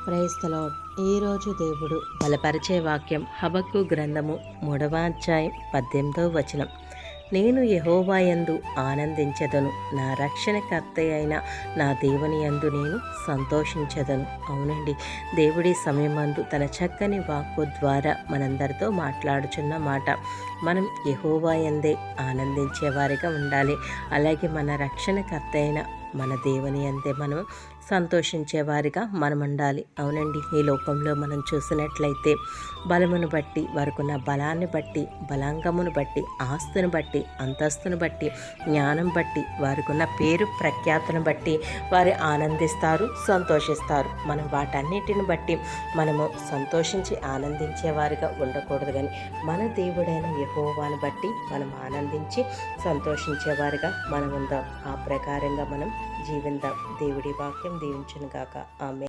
Praise the lord. ఈరోజు దేవుడు బలపరిచే వాక్యం హబక్కు గ్రంథము 3వ అధ్యాయం 18వ వచనం. నేను యెహోవా యందు ఆనందించెదను, నా రక్షణకర్త అయిన నా దేవుని యందు నేను సంతోషించెదను. అవునండి, దేవుడి సమయమందు తన చక్కని వాక్కు ద్వారా మనందరితో మాట్లాడుచున్న మాట. మనం యెహోవా యందే ఆనందించేవారిగా ఉండాలి. అలాగే మన రక్షణకర్త అయిన మన దేవుని అంతే మనం సంతోషించేవారిగా మనం ఉండాలి. అవునండి, ఈ లోకంలో మనం చూసినట్లయితే బలమును బట్టి, వారికున్న బలాన్ని బట్టి, బలాంగమును బట్టి, ఆస్తును బట్టి, అంతస్తును బట్టి, జ్ఞానం బట్టి, వారికున్న పేరు ప్రఖ్యాతను బట్టి వారు ఆనందిస్తారు, సంతోషిస్తారు. మనం వాటన్నిటిని బట్టి మనము సంతోషించి ఆనందించేవారిగా ఉండకూడదు. కానీ మన దేవుడైన యెహోవాను బట్టి మనం ఆనందించి సంతోషించేవారిగా మనం ఉందాం. ఆ ప్రకారంగా మనం జీవిందాం. దేవుడి వాక్యం దీవించును గాక. ఆమేన్.